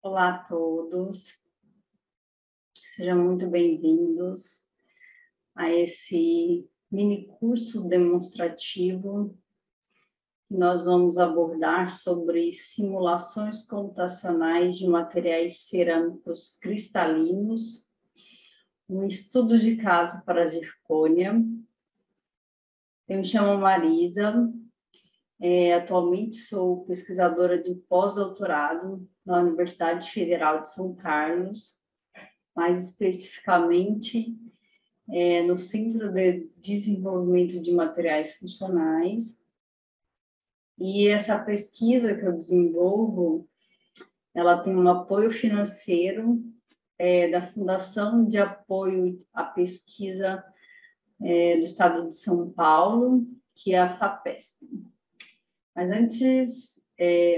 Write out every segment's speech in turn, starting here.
Olá a todos, sejam muito bem-vindos a esse mini curso demonstrativo que nós vamos abordar sobre simulações computacionais de materiais cerâmicos cristalinos, um estudo de caso para a zircônia. Eu me chamo Marisa, atualmente sou pesquisadora de pós-doutorado na Universidade Federal de São Carlos, mais especificamente no Centro de Desenvolvimento de Materiais Funcionais. E essa pesquisa que eu desenvolvo, ela tem um apoio financeiro da Fundação de Apoio à Pesquisa do Estado de São Paulo, que é a FAPESP. Mas antes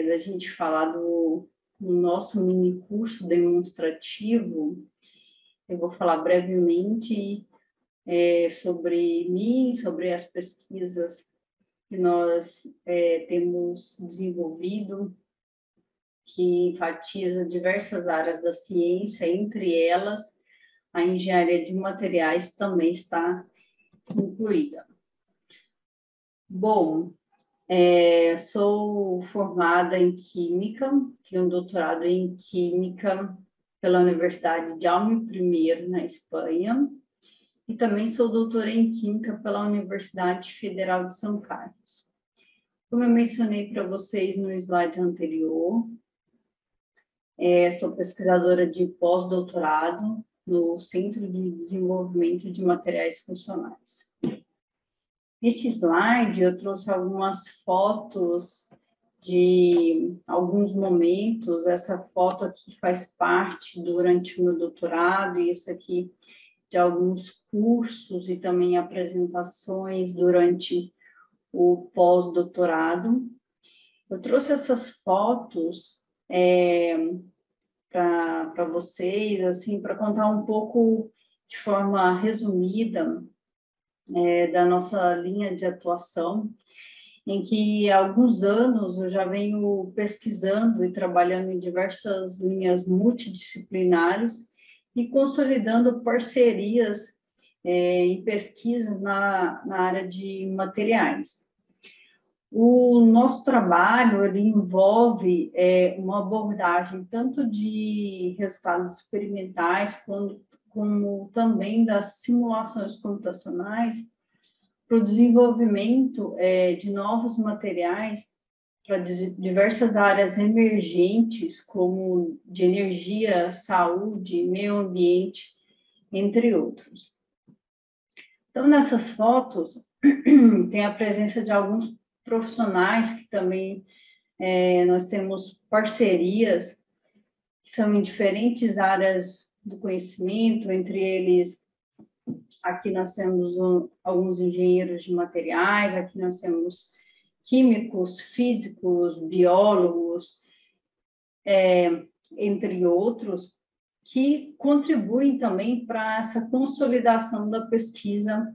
da gente falar do nosso mini curso demonstrativo, eu vou falar brevemente sobre mim, sobre as pesquisas que nós temos desenvolvido, que enfatiza diversas áreas da ciência, entre elas a engenharia de materiais também está incluída. Bom, sou formada em Química, tenho um doutorado em Química pela Universidade de Jaume I, na Espanha, e também sou doutora em Química pela Universidade Federal de São Carlos. Como eu mencionei para vocês no slide anterior, sou pesquisadora de pós-doutorado no Centro de Desenvolvimento de Materiais Funcionais. Nesse slide, eu trouxe algumas fotos de alguns momentos. Essa foto aqui faz parte durante o meu doutorado, e essa aqui de alguns cursos e também apresentações durante o pós-doutorado. Eu trouxe essas fotos para vocês, assim, para contar um pouco de forma resumida da nossa linha de atuação, em que há alguns anos eu já venho pesquisando e trabalhando em diversas linhas multidisciplinares e consolidando parcerias em pesquisas na área de materiais. O nosso trabalho ele envolve uma abordagem tanto de resultados experimentais como também das simulações computacionais para o desenvolvimento de novos materiais para diversas áreas emergentes, como de energia, saúde, meio ambiente, entre outros. Então, nessas fotos, tem a presença de alguns profissionais que também nós temos parcerias que são em diferentes áreas do conhecimento, entre eles, aqui nós temos alguns engenheiros de materiais, aqui nós temos químicos, físicos, biólogos, entre outros, que contribuem também para essa consolidação da pesquisa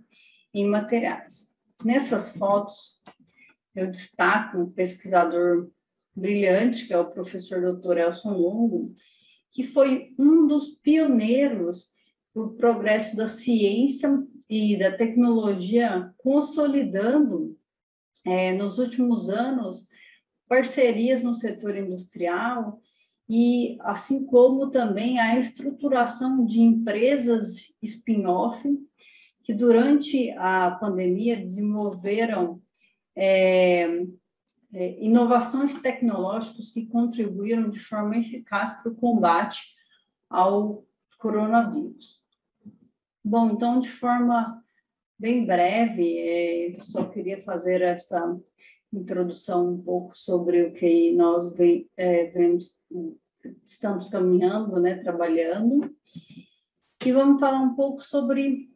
em materiais. Nessas fotos, eu destaco um pesquisador brilhante, que é o professor Dr. Elson Longo, que foi um dos pioneiros do progresso da ciência e da tecnologia, consolidando, nos últimos anos, parcerias no setor industrial e assim como também a estruturação de empresas spin-off que durante a pandemia desenvolveram inovações tecnológicas que contribuíram de forma eficaz para o combate ao coronavírus. Bom, então, de forma bem breve, só queria fazer essa introdução um pouco sobre o que nós estamos caminhando, né, trabalhando, e vamos falar um pouco sobre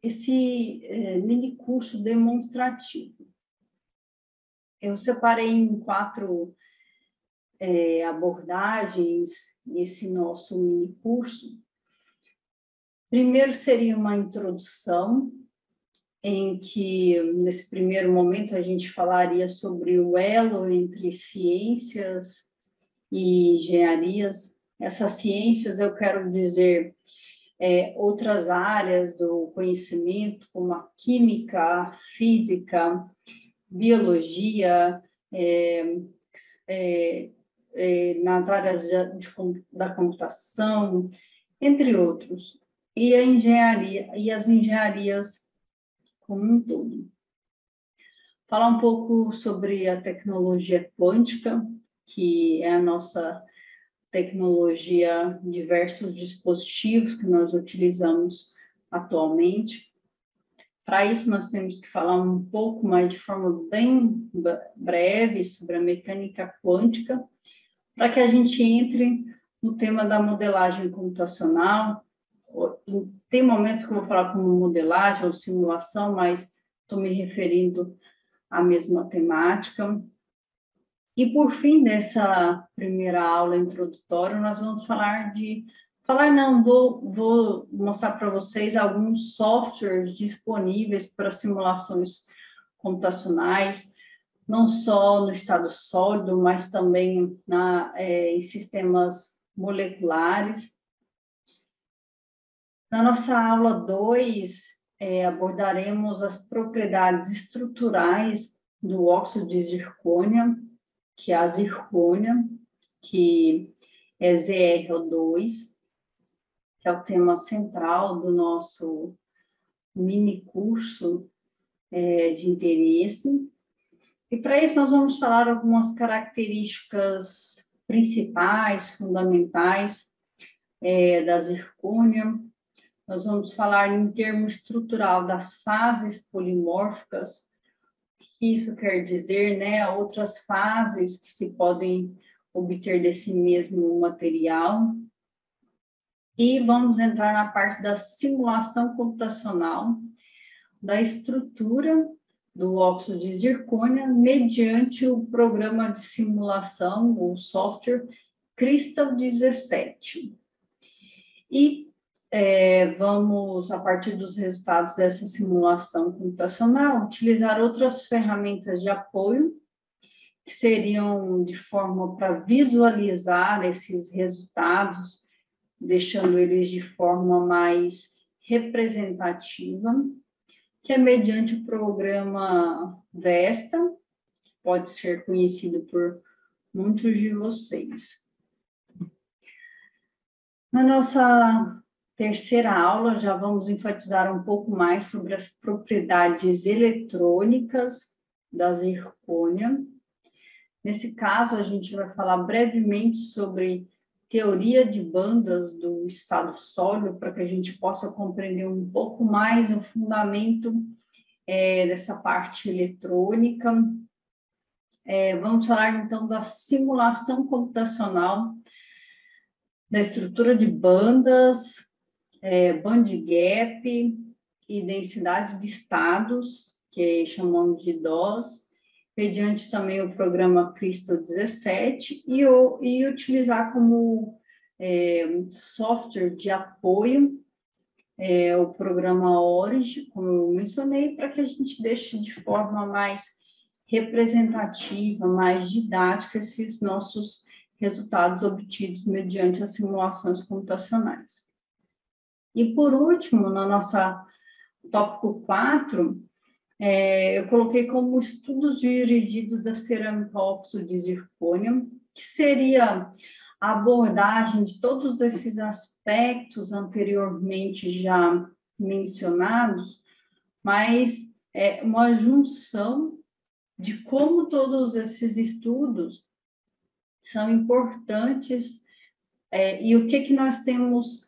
esse mini curso demonstrativo. Eu separei em 4 abordagens esse nosso mini curso. Primeiro seria uma introdução, em que, nesse primeiro momento, a gente falaria sobre o elo entre ciências e engenharias Essas ciências, eu quero dizer, outras áreas do conhecimento, como a química, a física, biologia, nas áreas da computação, entre outros, e a engenharia, e as engenharias como um todo. Falar um pouco sobre a tecnologia quântica, que é a nossa tecnologia, diversos dispositivos que nós utilizamos atualmente. Para isso, nós temos que falar um pouco mais de forma bem breve sobre a mecânica quântica, para que a gente entre no tema da modelagem computacional. Tem momentos que eu vou falar como modelagem ou simulação, mas estou me referindo à mesma temática. E, por fim, dessa primeira aula introdutória, nós vamos falar vou mostrar para vocês alguns softwares disponíveis para simulações computacionais, não só no estado sólido, mas também em sistemas moleculares. Na nossa aula 2, abordaremos as propriedades estruturais do óxido de zircônia, que é a zircônia, que é ZrO2, que é o tema central do nosso mini curso de interesse. E para isso nós vamos falar algumas características principais, fundamentais da zircônia. Nós vamos falar em termo estrutural das fases polimórficas, o que isso quer dizer, né? Outras fases que se podem obter desse mesmo material. E vamos entrar na parte da simulação computacional da estrutura do óxido de zircônia mediante o programa de simulação, o software Crystal 17. E vamos, a partir dos resultados dessa simulação computacional, utilizar outras ferramentas de apoio, que seriam de forma para visualizar esses resultados, deixando eles de forma mais representativa, que é mediante o programa Vesta, que pode ser conhecido por muitos de vocês. Na nossa terceira aula, já vamos enfatizar um pouco mais sobre as propriedades eletrônicas da zircônia. Nesse caso, a gente vai falar brevemente sobre teoria de bandas do estado sólido, para que a gente possa compreender um pouco mais o fundamento dessa parte eletrônica. Vamos falar, então, da simulação computacional, da estrutura de bandas, band gap e densidade de estados, que chamamos de DOS, mediante também o programa Crystal 17, e utilizar como software de apoio o programa Origin, como eu mencionei, para que a gente deixe de forma mais representativa, mais didática, esses nossos resultados obtidos mediante as simulações computacionais. E, por último, no nosso tópico 4, eu coloquei como estudos dirigidos da cerâmica óxido de zircônio, que seria a abordagem de todos esses aspectos anteriormente já mencionados, mas é uma junção de como todos esses estudos são importantes e o que nós temos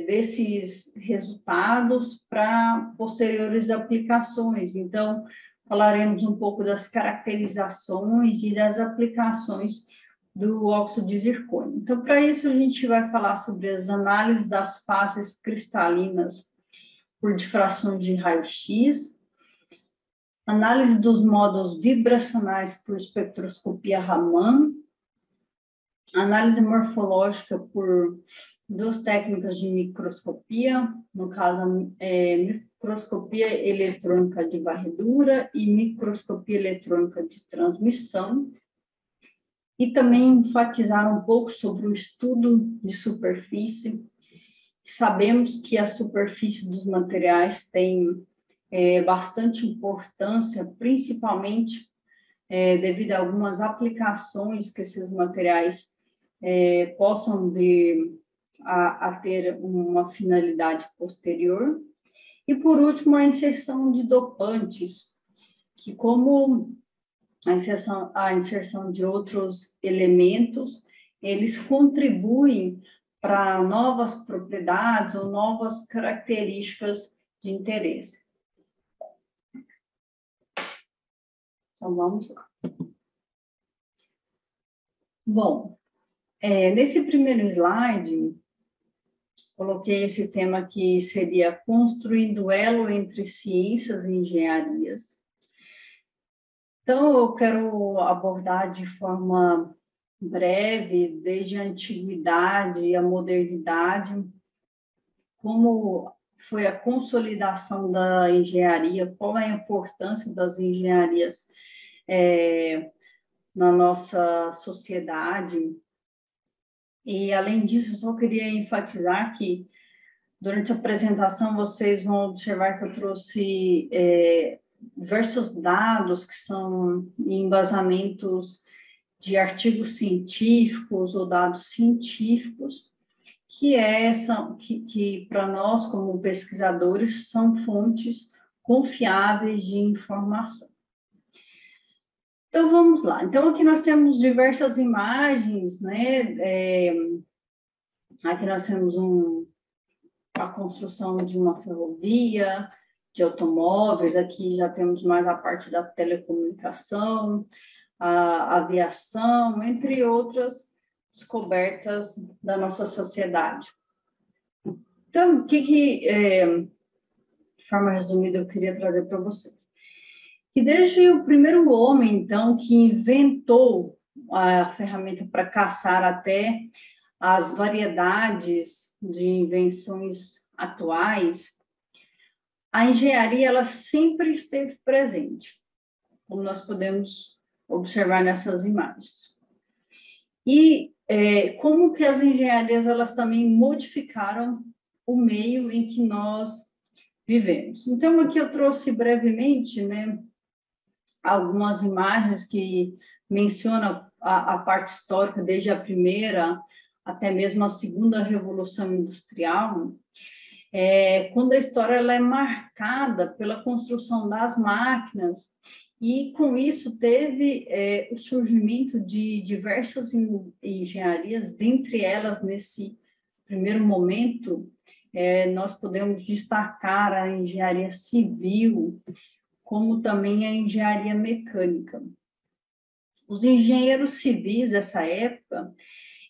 desses resultados para posteriores aplicações. Então, falaremos um pouco das caracterizações e das aplicações do óxido de zircônio. Então, para isso, a gente vai falar sobre as análises das fases cristalinas por difrações de raio-x, análise dos modos vibracionais por espectroscopia Raman, análise morfológica por duas técnicas de microscopia, no caso, microscopia eletrônica de varredura e microscopia eletrônica de transmissão, e também enfatizar um pouco sobre o estudo de superfície. Sabemos que a superfície dos materiais tem bastante importância, principalmente devido a algumas aplicações que esses materiais possam vir a ter uma finalidade posterior. E, por último, a inserção de dopantes, que como a inserção de outros elementos, eles contribuem para novas propriedades ou novas características de interesse. Então, vamos lá. Bom, nesse primeiro slide, coloquei esse tema que seria construindo elo entre ciências e engenharias. Então, eu quero abordar de forma breve, desde a antiguidade e a modernidade, como foi a consolidação da engenharia, qual é a importância das engenharias na nossa sociedade. E, além disso, eu só queria enfatizar que, durante a apresentação, vocês vão observar que eu trouxe diversos dados que são embasamentos de artigos científicos ou dados científicos, que para nós, como pesquisadores, são fontes confiáveis de informação. Então, vamos lá. Então, aqui nós temos diversas imagens, né? Aqui nós temos a construção de uma ferrovia, de automóveis, aqui já temos mais a parte da telecomunicação, a aviação, entre outras descobertas da nossa sociedade. Então, de forma resumida, eu queria trazer para vocês? Que desde o primeiro homem, então, que inventou a ferramenta para caçar até as variedades de invenções atuais, a engenharia ela sempre esteve presente, como nós podemos observar nessas imagens. E como que as engenharias elas também modificaram o meio em que nós vivemos. Então, aqui eu trouxe brevemente, né, algumas imagens que mencionam a parte histórica, desde a primeira até mesmo a segunda Revolução Industrial, quando a história ela é marcada pela construção das máquinas, e com isso teve o surgimento de diversas engenharias, dentre elas, nesse primeiro momento, nós podemos destacar a engenharia civil, como também a engenharia mecânica. Os engenheiros civis dessa época,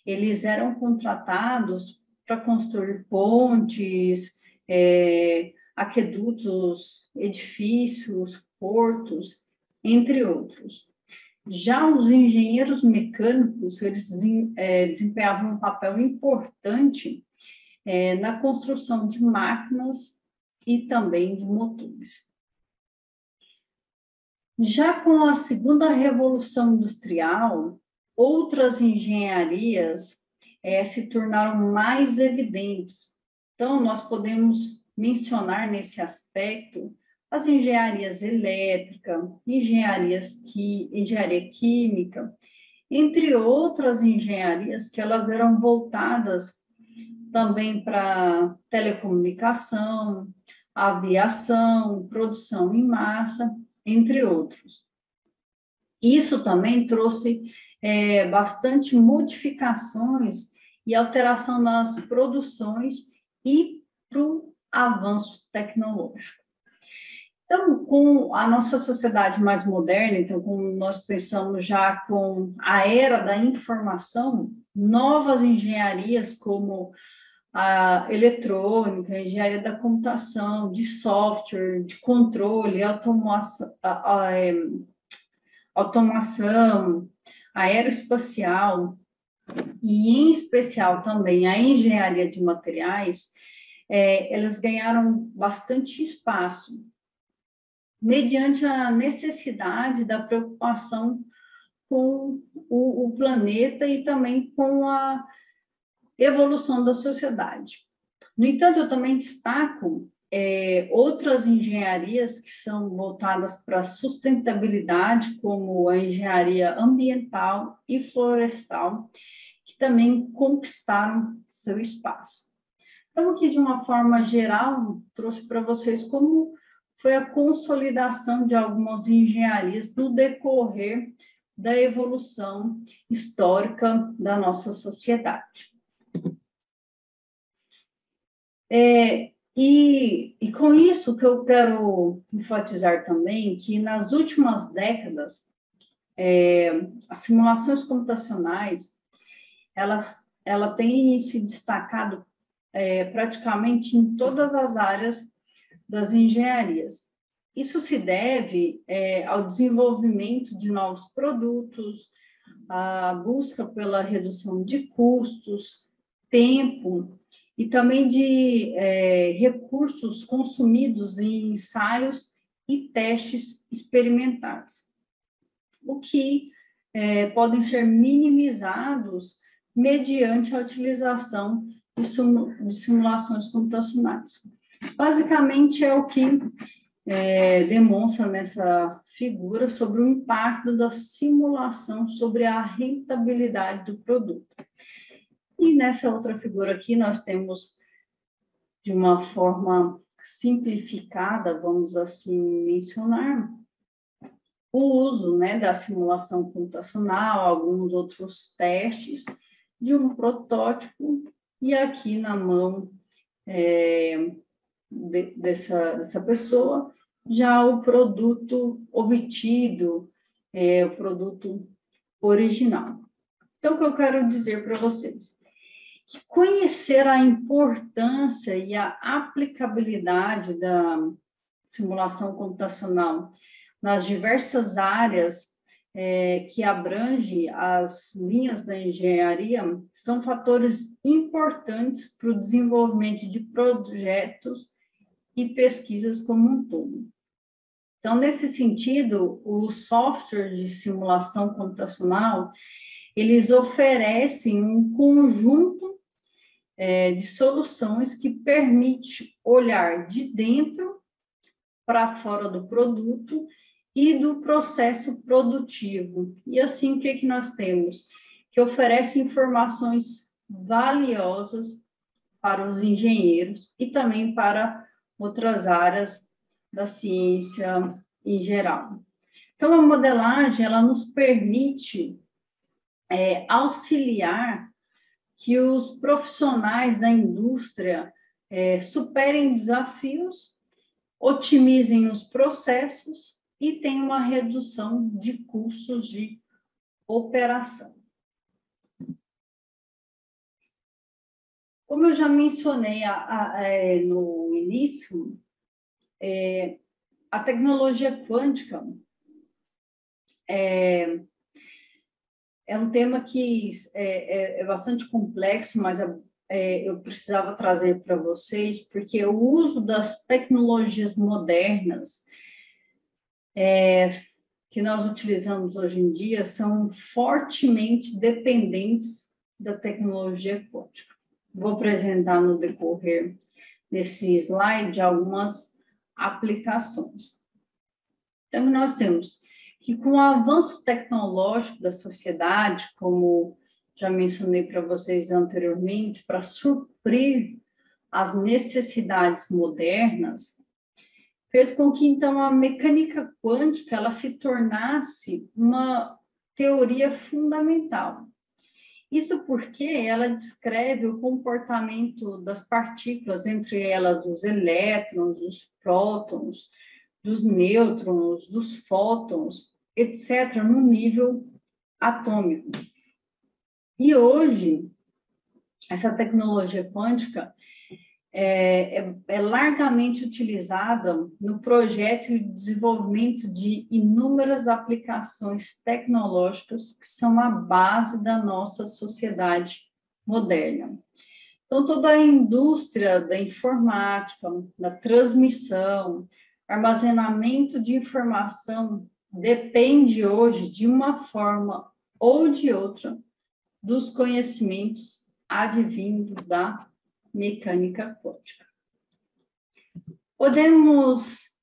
eles eram contratados para construir pontes, aquedutos, edifícios, portos, entre outros. Já os engenheiros mecânicos, eles desempenhavam um papel importante na construção de máquinas e também de motores. Já com a segunda Revolução Industrial, outras engenharias se tornaram mais evidentes. Então, nós podemos mencionar nesse aspecto as engenharias elétrica, engenharia química, entre outras engenharias que elas eram voltadas também para telecomunicação, aviação, produção em massa, entre outros. Isso também trouxe bastante modificações e alteração nas produções e para o avanço tecnológico. Então, com a nossa sociedade mais moderna, então, como nós pensamos já com a era da informação, novas engenharias como a eletrônica, a engenharia da computação, de software, de controle, automação, aeroespacial, e em especial também a engenharia de materiais, elas ganharam bastante espaço, mediante a necessidade da preocupação com o planeta e também com a evolução da sociedade. No entanto, eu também destaco outras engenharias que são voltadas para a sustentabilidade, como a engenharia ambiental e florestal, que também conquistaram seu espaço. Então, aqui, de uma forma geral, trouxe para vocês como foi a consolidação de algumas engenharias no decorrer da evolução histórica da nossa sociedade. E com isso que eu quero enfatizar também que nas últimas décadas as simulações computacionais ela tem se destacado praticamente em todas as áreas das engenharias. Isso se deve ao desenvolvimento de novos produtos, à busca pela redução de custos, tempo e também de recursos consumidos em ensaios e testes experimentais, o que podem ser minimizados mediante a utilização de simulações computacionais. Basicamente, é o que demonstra nessa figura sobre o impacto da simulação sobre a rentabilidade do produto. E nessa outra figura aqui, nós temos, de uma forma simplificada, vamos assim mencionar, o uso da simulação computacional, alguns outros testes de um protótipo, e aqui na mão dessa pessoa, já o produto obtido, o produto original. Então, o que eu quero dizer para vocês? Que conhecer a importância e a aplicabilidade da simulação computacional nas diversas áreas que abrange as linhas da engenharia são fatores importantes para o desenvolvimento de projetos e pesquisas como um todo. Então, nesse sentido, os softwares de simulação computacional, eles oferecem um conjunto de soluções que permite olhar de dentro para fora do produto e do processo produtivo. E assim, o que nós temos? Que oferece informações valiosas para os engenheiros e também para outras áreas da ciência em geral. Então, a modelagem, ela nos permite auxiliar que os profissionais da indústria superem desafios, otimizem os processos e tenham uma redução de custos de operação. Como eu já mencionei no início, a tecnologia quântica é um tema que é bastante complexo, mas eu precisava trazer para vocês, porque o uso das tecnologias modernas que nós utilizamos hoje em dia são fortemente dependentes da tecnologia quântica. Vou apresentar no decorrer desse slide algumas aplicações. Então, nós temos que, com o avanço tecnológico da sociedade, como já mencionei para vocês anteriormente, para suprir as necessidades modernas, fez com que, então, a mecânica quântica ela se tornasse uma teoria fundamental. Isso porque ela descreve o comportamento das partículas, entre elas os elétrons, os prótons, dos nêutrons, dos fótons, etc., no nível atômico. E hoje, essa tecnologia quântica é largamente utilizada no projeto e desenvolvimento de inúmeras aplicações tecnológicas que são a base da nossa sociedade moderna. Então, toda a indústria da informática, da transmissão, armazenamento de informação depende hoje, de uma forma ou de outra dos conhecimentos advindos da mecânica quântica. Podemos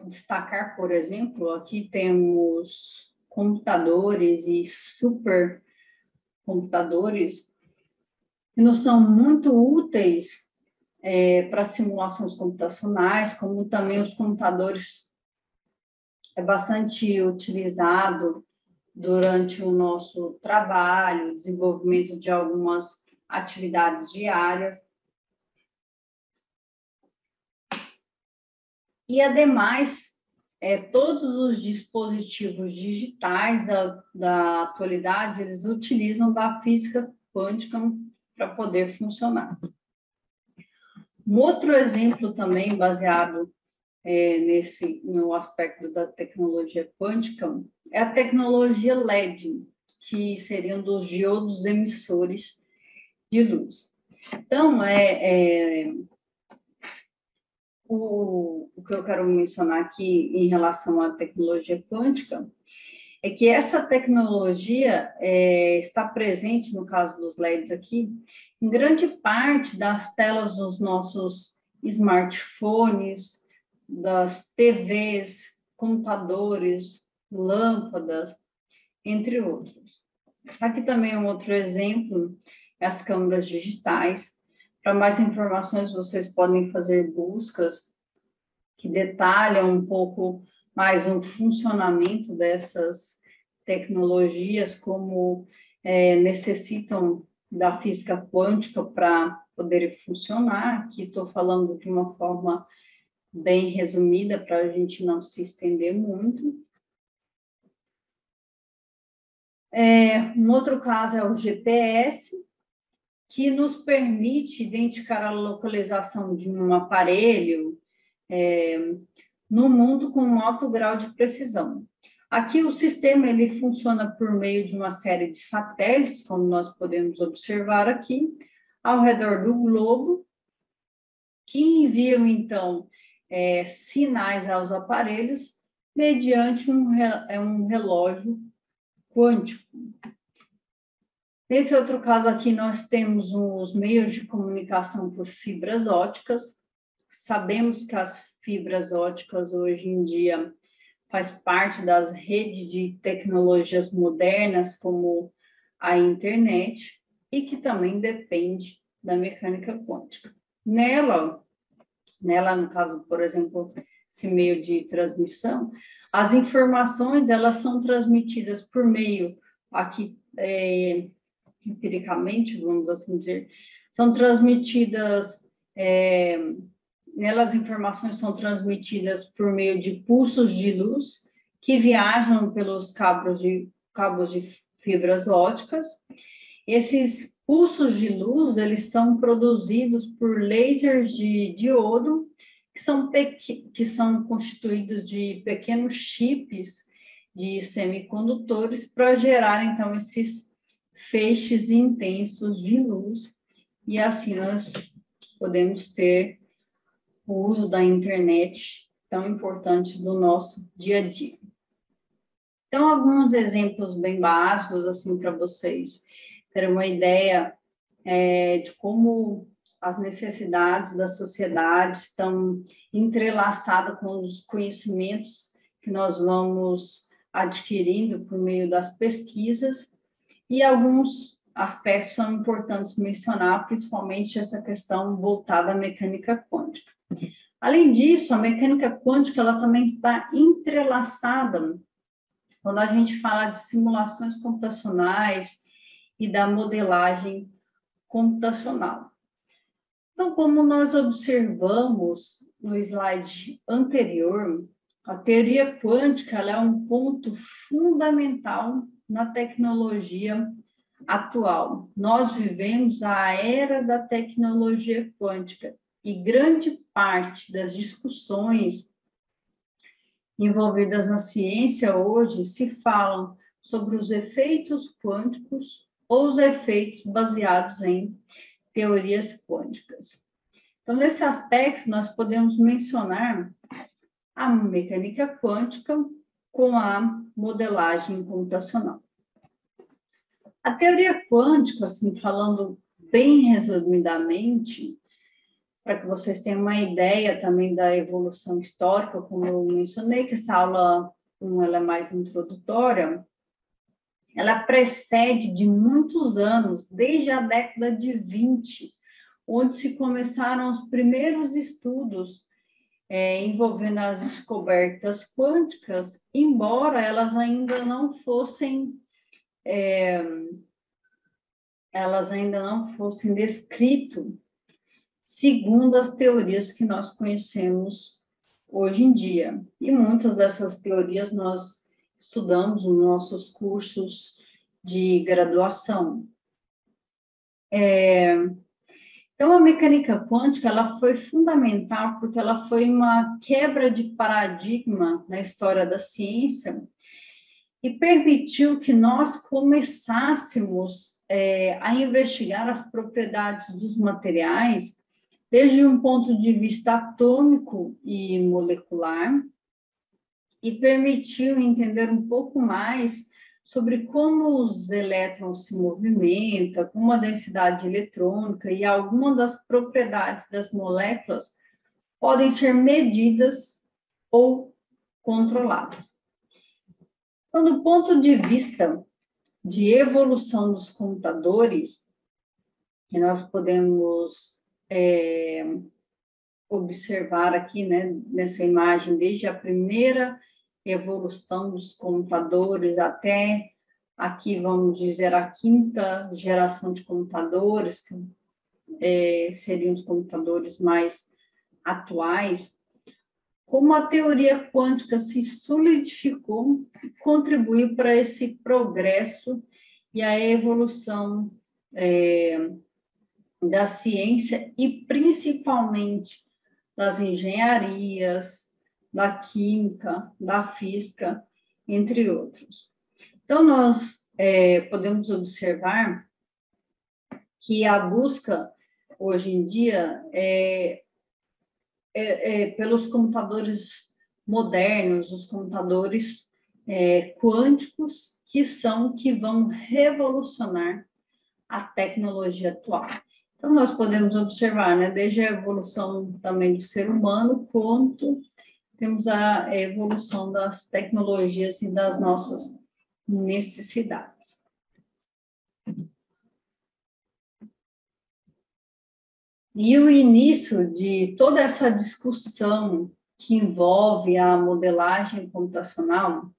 destacar, por exemplo, aqui temos computadores e supercomputadores que nos são muito úteis para simulações computacionais, como também os computadores bastante utilizado durante o nosso trabalho, desenvolvimento de algumas atividades diárias. E, ademais, todos os dispositivos digitais da atualidade, eles utilizam da física quântica para poder funcionar. Um outro exemplo também baseado no aspecto da tecnologia quântica é a tecnologia LED, que seriam dos diodos emissores de luz. Então, o que eu quero mencionar aqui em relação à tecnologia quântica é que essa tecnologia está presente, no caso dos LEDs aqui, em grande parte das telas dos nossos smartphones, das TVs, computadores, lâmpadas, entre outros. Aqui também um outro exemplo é as câmeras digitais. Para mais informações, vocês podem fazer buscas que detalham um pouco mais o funcionamento dessas tecnologias, como necessitam da física quântica para poderem funcionar. Aqui estou falando de uma forma bem resumida, para a gente não se estender muito. Um outro caso é o GPS, que nos permite identificar a localização de um aparelho no mundo com um alto grau de precisão. Aqui o sistema ele funciona por meio de uma série de satélites, como nós podemos observar aqui, ao redor do globo, que enviam, então, sinais aos aparelhos mediante um relógio quântico. Nesse outro caso aqui, nós temos os meios de comunicação por fibras óticas. Sabemos que as fibras óticas, hoje em dia, faz parte das redes de tecnologias modernas, como a internet, e que também depende da mecânica quântica. Nela, no caso, por exemplo, esse meio de transmissão, as informações, elas são transmitidas por meio, aqui, empiricamente, vamos assim dizer, são transmitidas, nelas informações são transmitidas por meio de pulsos de luz que viajam pelos cabos de fibras óticas. Esses pulsos de luz, eles são produzidos por lasers de diodo, que são constituídos de pequenos chips de semicondutores para gerar, então, esses feixes intensos de luz, e assim nós podemos ter o uso da internet tão importante do nosso dia a dia. Então, alguns exemplos bem básicos, assim, para vocês terem uma ideia de como as necessidades da sociedade estão entrelaçadas com os conhecimentos que nós vamos adquirindo por meio das pesquisas, e alguns aspectos são importantes mencionar, principalmente essa questão voltada à mecânica quântica. Além disso, a mecânica quântica ela também está entrelaçada quando a gente fala de simulações computacionais e da modelagem computacional. Então, como nós observamos no slide anterior, a teoria quântica ela é um ponto fundamental na tecnologia atual. Nós vivemos a era da tecnologia quântica e grande parte das discussões envolvidas na ciência hoje se falam sobre os efeitos quânticos ou os efeitos baseados em teorias quânticas. Então, nesse aspecto, nós podemos mencionar a mecânica quântica com a modelagem computacional. A teoria quântica, assim, falando bem resumidamente, para que vocês tenham uma ideia também da evolução histórica, como eu mencionei, que essa aula 1 ela é mais introdutória, ela precede de muitos anos, desde a década de 20, onde se começaram os primeiros estudos envolvendo as descobertas quânticas, embora elas ainda não fossem descritas segundo as teorias que nós conhecemos hoje em dia. E muitas dessas teorias nós estudamos nos nossos cursos de graduação. Então, a mecânica quântica ela foi fundamental porque ela foi uma quebra de paradigma na história da ciência e permitiu que nós começássemos a investigar as propriedades dos materiais desde um ponto de vista atômico e molecular, e permitiu entender um pouco mais sobre como os elétrons se movimentam, como a densidade eletrônica e algumas das propriedades das moléculas podem ser medidas ou controladas. Então, do ponto de vista de evolução dos computadores, que nós podemos observar aqui, né, nessa imagem, desde a primeira evolução dos computadores até aqui, vamos dizer, a quinta geração de computadores, que seriam os computadores mais atuais, como a teoria quântica se solidificou e contribuiu para esse progresso e a evolução da ciência e principalmente das engenharias, da química, da física, entre outros. Então, nós podemos observar que a busca, hoje em dia, pelos computadores modernos, os computadores quânticos, que vão revolucionar a tecnologia atual. Então, nós podemos observar, né, desde a evolução também do ser humano, quanto temos a evolução das tecnologias e das nossas necessidades. E o início de toda essa discussão que envolve a modelagem computacional,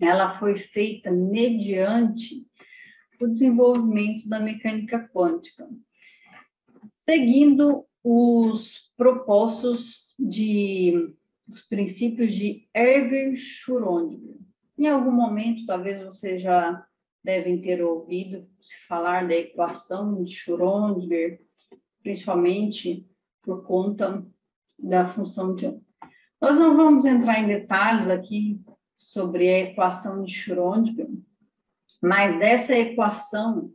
ela foi feita mediante o desenvolvimento da mecânica quântica, seguindo os propósitos os princípios de Erwin Schrödinger. Em algum momento, talvez vocês já devem ter ouvido se falar da equação de Schrödinger, principalmente por conta da função de onda. Nós não vamos entrar em detalhes aqui sobre a equação de Schrödinger, mas dessa equação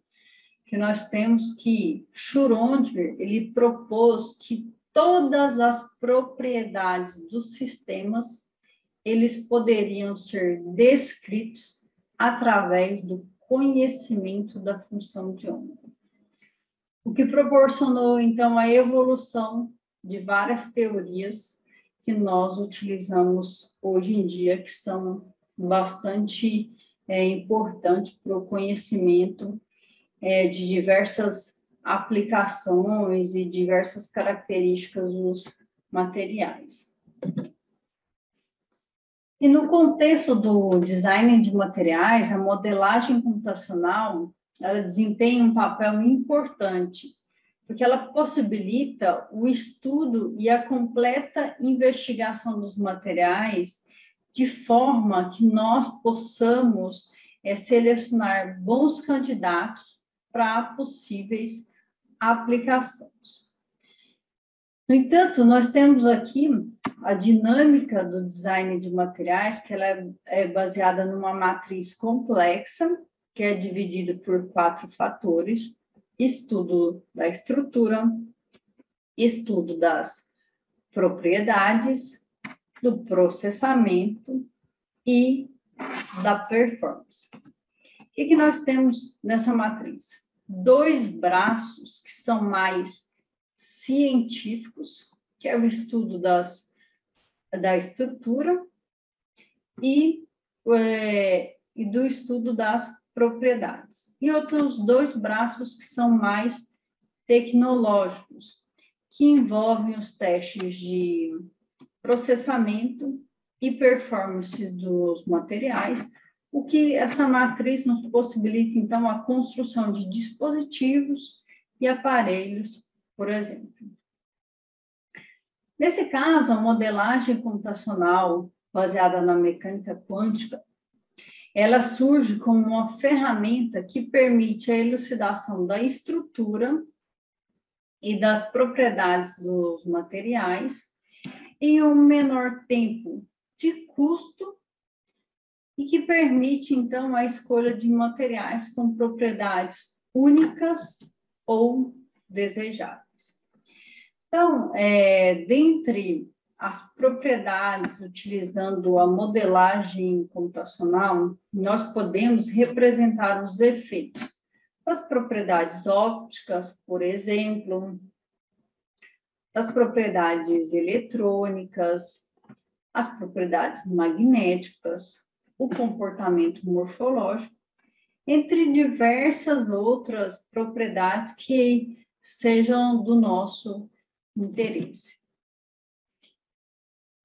que nós temos que Schrödinger, ele propôs que todas as propriedades dos sistemas, eles poderiam ser descritos através do conhecimento da função de onda. O que proporcionou, então, a evolução de várias teorias que nós utilizamos hoje em dia, que são bastante importantes para o conhecimento de diversas aplicações e diversas características dos materiais. E no contexto do design de materiais, a modelagem computacional, ela desempenha um papel importante, porque ela possibilita o estudo e a completa investigação dos materiais de forma que nós possamos selecionar bons candidatos para possíveis aplicações. No entanto, nós temos aqui a dinâmica do design de materiais, que ela é baseada numa matriz complexa, que é dividida por 4 fatores: estudo da estrutura, estudo das propriedades, do processamento e da performance. O que nós temos nessa matriz? 2 braços que são mais científicos, que é o estudo da estrutura e do estudo das propriedades. E outros 2 braços que são mais tecnológicos, que envolvem os testes de processamento e performance dos materiais, o que essa matriz nos possibilita, então, a construção de dispositivos e aparelhos, por exemplo. Nesse caso, a modelagem computacional baseada na mecânica quântica, ela surge como uma ferramenta que permite a elucidação da estrutura e das propriedades dos materiais em um menor tempo de custo e que permite, então, a escolha de materiais com propriedades únicas ou desejáveis. Então, dentre as propriedades, utilizando a modelagem computacional, nós podemos representar os efeitos das propriedades ópticas, por exemplo, das propriedades eletrônicas, as propriedades magnéticas, o comportamento morfológico, entre diversas outras propriedades que sejam do nosso interesse.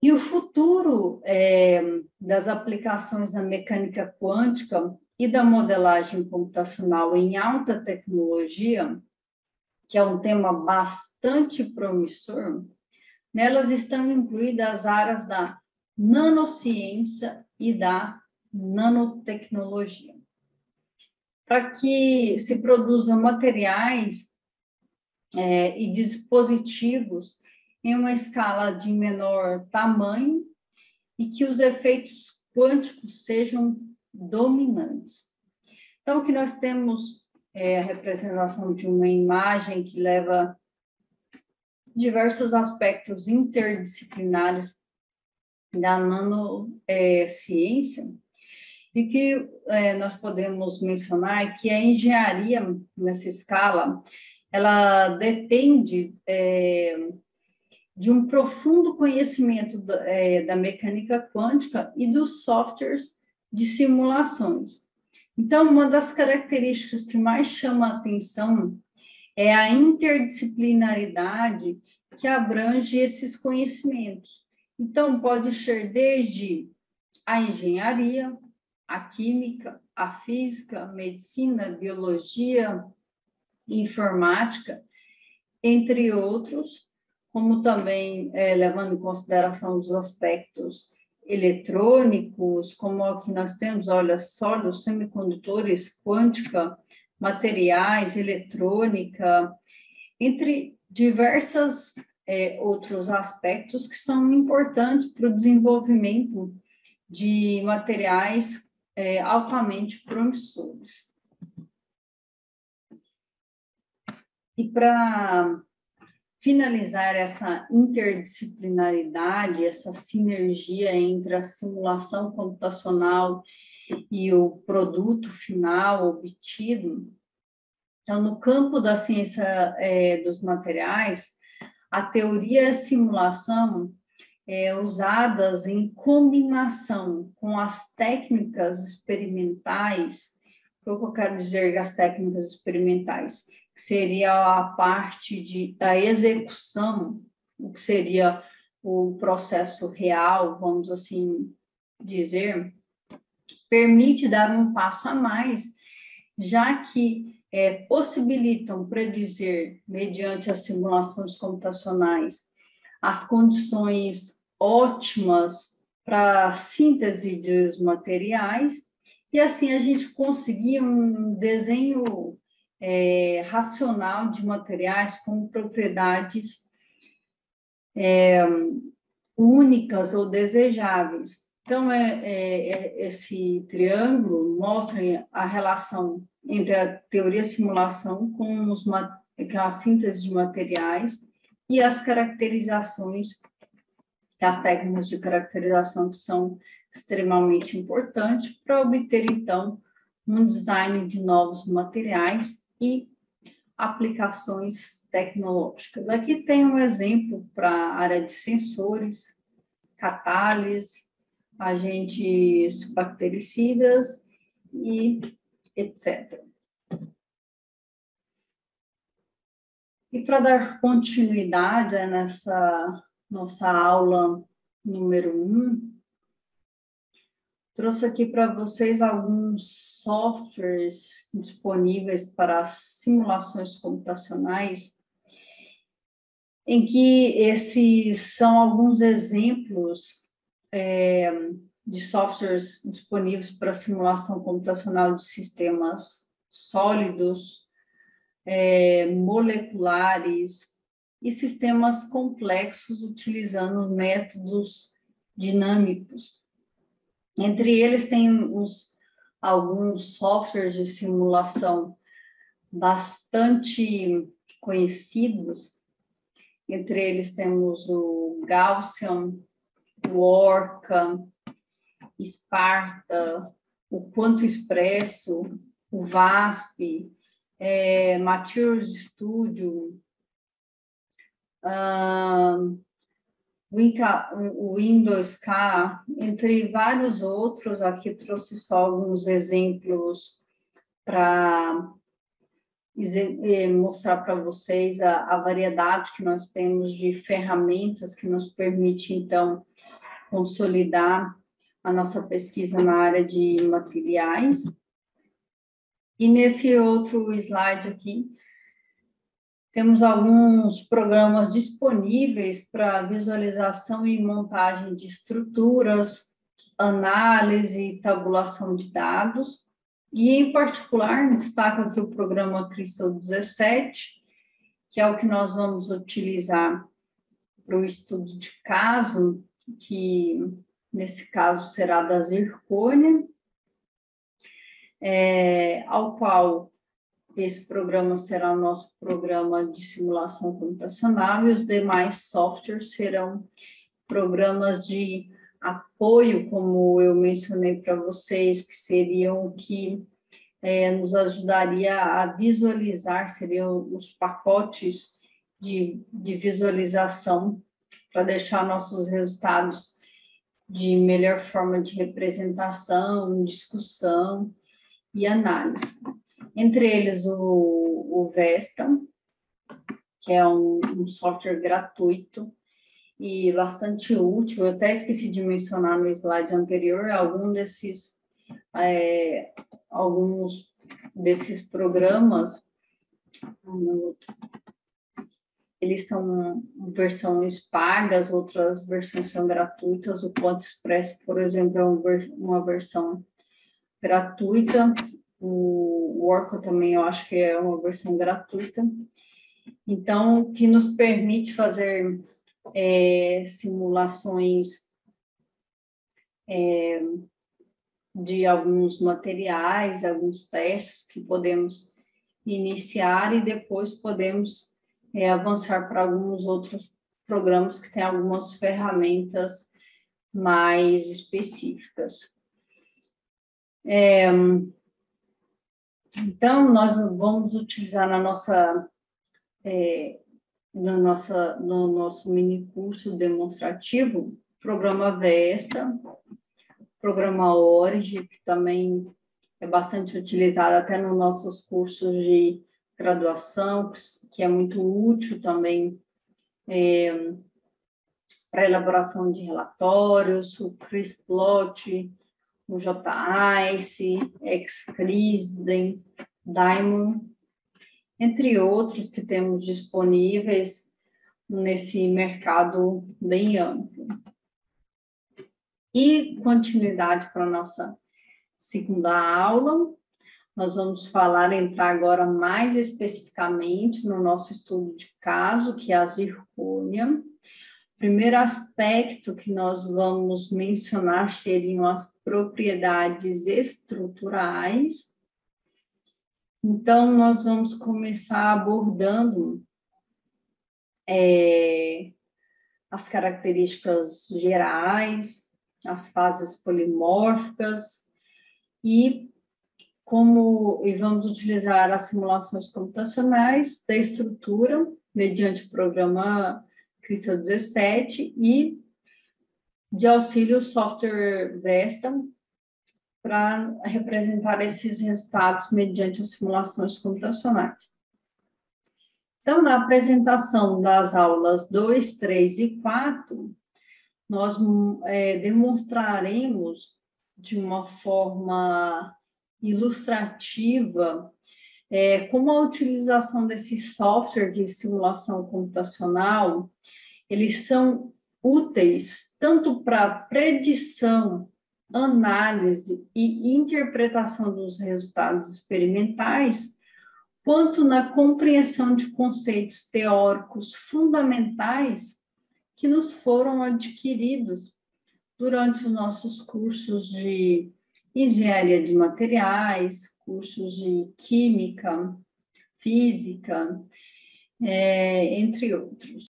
E o futuro das aplicações da mecânica quântica e da modelagem computacional em alta tecnologia, que é um tema bastante promissor, nelas estão incluídas as áreas da nanociência e da nanotecnologia. Para que se produzam materiais e dispositivos em uma escala de menor tamanho e que os efeitos quânticos sejam dominantes. Então, aqui nós temos a representação de uma imagem que leva diversos aspectos interdisciplinares da nanociência, e que nós podemos mencionar que a engenharia nessa escala, ela depende de um profundo conhecimento da mecânica quântica e dos softwares de simulações. Então, uma das características que mais chama a atenção é a interdisciplinaridade que abrange esses conhecimentos. Então, pode ser desde a engenharia, a química, a física, a medicina, a biologia, informática, entre outros, como também levando em consideração os aspectos eletrônicos, como aqui nós temos, olha, sólidos, semicondutores, quântica, materiais, eletrônica, entre diversos outros aspectos que são importantes para o desenvolvimento de materiais altamente promissores. E para finalizar essa interdisciplinaridade, essa sinergia entre a simulação computacional e o produto final obtido, então, no campo da ciência dos materiais, a teoria e a simulação usadas em combinação com as técnicas experimentais, o que eu quero dizer das técnicas experimentais? Seria a parte da execução, o que seria o processo real, vamos assim dizer, permite dar um passo a mais, já que possibilitam predizer, mediante as simulações computacionais, as condições ótimas para a síntese dos materiais, e assim a gente conseguir um desenho racional de materiais com propriedades únicas ou desejáveis. Então, esse triângulo mostra a relação entre a teoria e simulação com a síntese de materiais e as caracterizações, as técnicas de caracterização que são extremamente importante para obter, então, um design de novos materiais e aplicações tecnológicas. Aqui tem um exemplo para a área de sensores, catálise, agentes bactericidas e etc. E para dar continuidade nessa nossa aula número 1, trouxe aqui para vocês alguns softwares disponíveis para simulações computacionais, em que esses são alguns exemplos de softwares disponíveis para simulação computacional de sistemas sólidos, moleculares e sistemas complexos utilizando métodos dinâmicos. Entre eles tem alguns softwares de simulação bastante conhecidos. Entre eles temos o Gaussian, o Orca, Sparta, o QuantoExpresso, o VASP, Materials Studio, o Windows K, entre vários outros. Aqui trouxe só alguns exemplos para mostrar para vocês a variedade que nós temos de ferramentas que nos permite, então, consolidar a nossa pesquisa na área de materiais. E nesse outro slide aqui, temos alguns programas disponíveis para visualização e montagem de estruturas, análise e tabulação de dados. E, em particular, destaco aqui o programa Crystal 17, que é o que nós vamos utilizar para o estudo de caso, que, nesse caso, será da zircônia, ao qual esse programa será o nosso programa de simulação computacional e os demais softwares serão programas de apoio, como eu mencionei para vocês, que seriam o que nos ajudaria a visualizar, seriam os pacotes de visualização para deixar nossos resultados de melhor forma de representação, discussão e análise. Entre eles, o Vesta, que é um software gratuito e bastante útil. Eu até esqueci de mencionar no slide anterior, alguns desses programas, eles são versões pagas, outras versões são gratuitas. O QuantoExpresso, por exemplo, é uma versão gratuita. O Orca também, eu acho que é uma versão gratuita. Então, que nos permite fazer simulações de alguns materiais, alguns testes que podemos iniciar e depois podemos avançar para alguns outros programas que têm algumas ferramentas mais específicas. Então, nós vamos utilizar no nosso mini curso demonstrativo o programa Vesta, programa Origin, que também é bastante utilizado até nos nossos cursos de graduação, que é muito útil também para elaboração de relatórios, o CRISPLot, o JICE, XCRISDEN, Diamond, entre outros que temos disponíveis nesse mercado bem amplo. E continuidade para a nossa segunda aula, nós vamos entrar agora mais especificamente no nosso estudo de caso, que é a zircônia. O primeiro aspecto que nós vamos mencionar seriam as propriedades estruturais. Então, nós vamos começar abordando as características gerais, as fases polimórficas e vamos utilizar as simulações computacionais da estrutura mediante o programa Crystal 17 e de auxílio software Vesta para representar esses resultados mediante as simulações computacionais. Então, na apresentação das aulas 2, 3 e 4, nós demonstraremos de uma forma ilustrativa como a utilização desse software de simulação computacional, eles são úteis tanto para predição, análise e interpretação dos resultados experimentais, quanto na compreensão de conceitos teóricos fundamentais que nos foram adquiridos durante os nossos cursos de engenharia de materiais, cursos de química, física, entre outros.